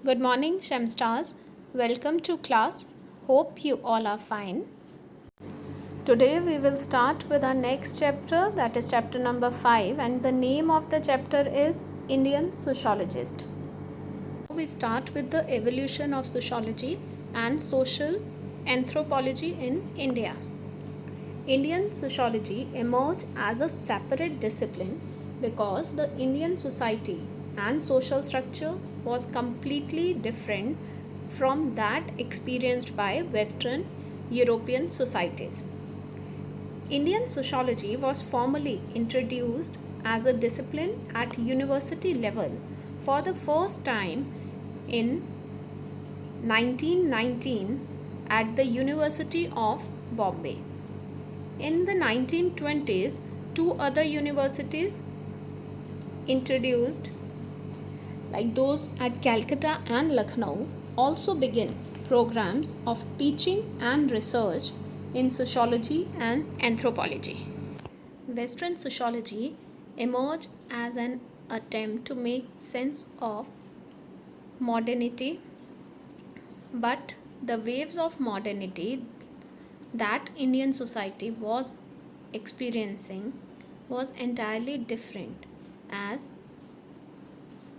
Good morning, Shem Stars. Welcome to class. Hope you all are fine. Today we will start with our next chapter, that is chapter number 5, and the name of the chapter is Indian Sociologist. We start with the evolution of sociology and social anthropology in India. Indian sociology emerged as a separate discipline because the Indian society and social structure was completely different from that experienced by Western European societies. Indian sociology was formally introduced as a discipline at university level for the first time in 1919 at the University of Bombay. In the 1920s, two other universities introduced, like those at Calcutta and Lucknow, also began programs of teaching and research in sociology and anthropology. Western sociology emerged as an attempt to make sense of modernity, but the waves of modernity that Indian society was experiencing was entirely different, as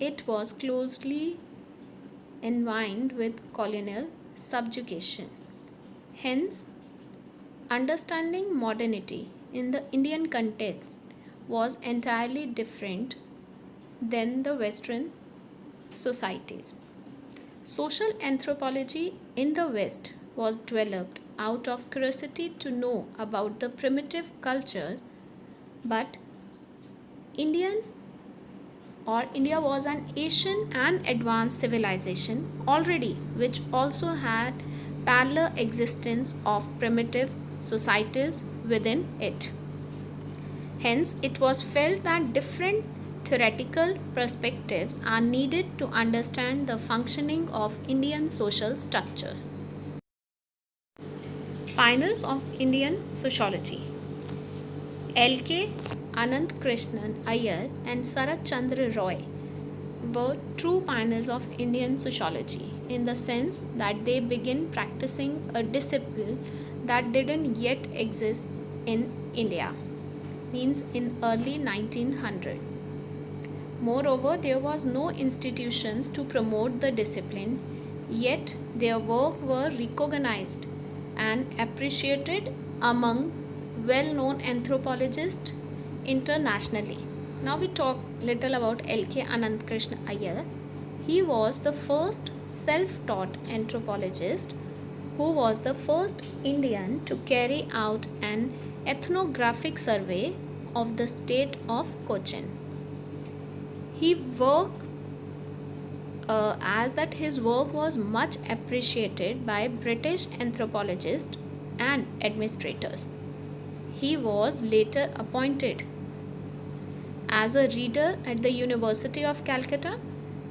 it was closely entwined with colonial subjugation. Hence, understanding modernity in the Indian context was entirely different than the Western societies. Social anthropology in the West was developed out of curiosity to know about the primitive cultures, but India was an Asian and advanced civilization already, which also had parallel existence of primitive societies within it. Hence, it was felt that different theoretical perspectives are needed to understand the functioning of Indian social structure. Pioneers of Indian sociology: L.K. Anant Krishnan Iyer and Sarat Chandra Roy were true pioneers of Indian sociology in the sense that they began practicing a discipline that didn't yet exist in India, means in early 1900. Moreover, there was no institutions to promote the discipline, yet their work were recognized and appreciated among well-known anthropologists internationally. Now we talk little about L.K. Anant Krishna Iyer. He was the first self-taught anthropologist who was the first Indian to carry out an ethnographic survey of the state of Cochin. He worked as that his work was much appreciated by British anthropologists and administrators. He was later appointed as a reader at the University of Calcutta,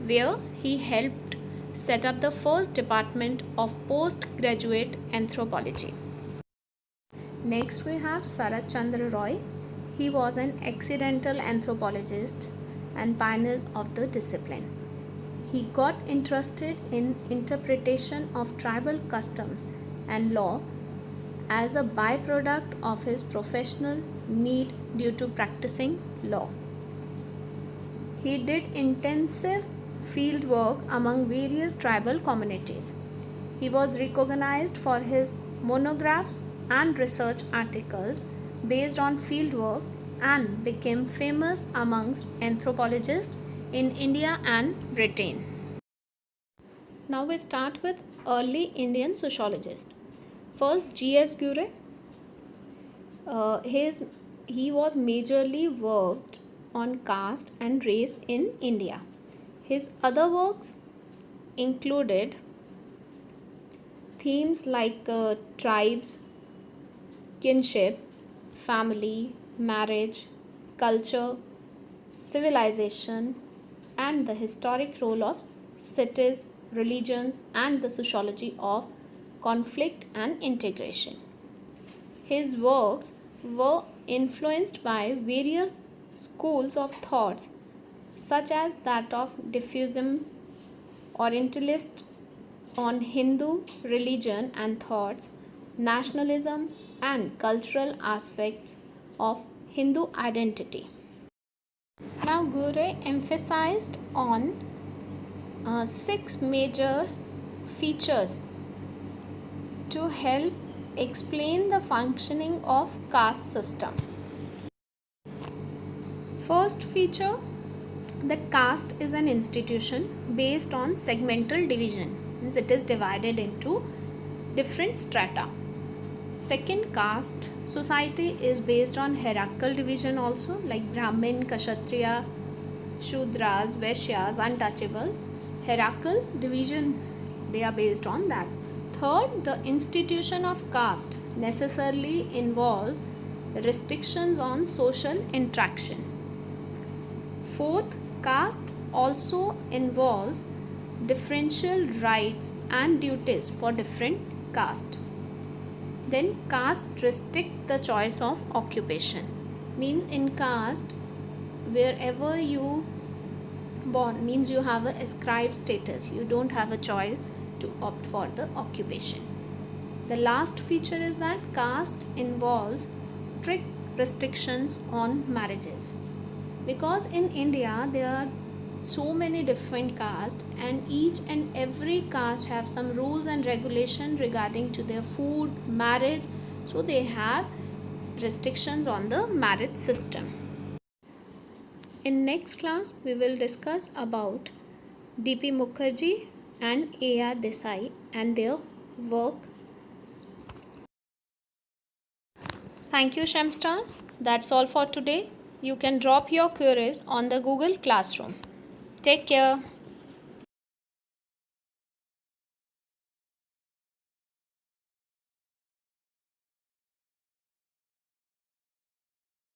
where he helped set up the first department of postgraduate anthropology. Next, we have Sarat Chandra Roy. He was an accidental anthropologist and pioneer of the discipline. He got interested in interpretation of tribal customs and law as a byproduct of his professional need due to practicing law. He did intensive field work among various tribal communities. He was recognized for his monographs and research articles based on field work and became famous amongst anthropologists in India and Britain. Now we start with early Indian sociologists. First, G.S. Gure. He was majorly worked on caste and race in India. His other works included themes like tribes, kinship, family, marriage, culture, civilization, and the historic role of cities, religions, and the sociology of conflict and integration. His works were influenced by various schools of thoughts such as that of diffusism Orientalist on Hindu religion and thoughts, nationalism, and cultural aspects of Hindu identity. Now, Gure emphasized on 6 major features to help explain the functioning of caste system. First feature, the caste is an institution based on segmental division, means it is divided into different strata. Second, caste society is based on hierarchical division also, like Brahmin, Kshatriya, Shudras, Vaishyas, untouchable. Hierarchical division, they are based on that. Third, the institution of caste necessarily involves restrictions on social interaction. Fourth, caste also involves differential rights and duties for different castes. Then caste restrict the choice of occupation, means in caste wherever you born means you have a ascribed status, you don't have a choice to opt for the occupation. The last feature is that caste involves strict restrictions on marriages, because in India there are so many different castes and each and every caste have some rules and regulation regarding to their food, marriage, so they have restrictions on the marriage system. In next class we will discuss about D.P. Mukherjee and A.R. Desai and their work. Thank you, SHEMStars. That's all for today. You can drop your queries on the Google Classroom. Take care.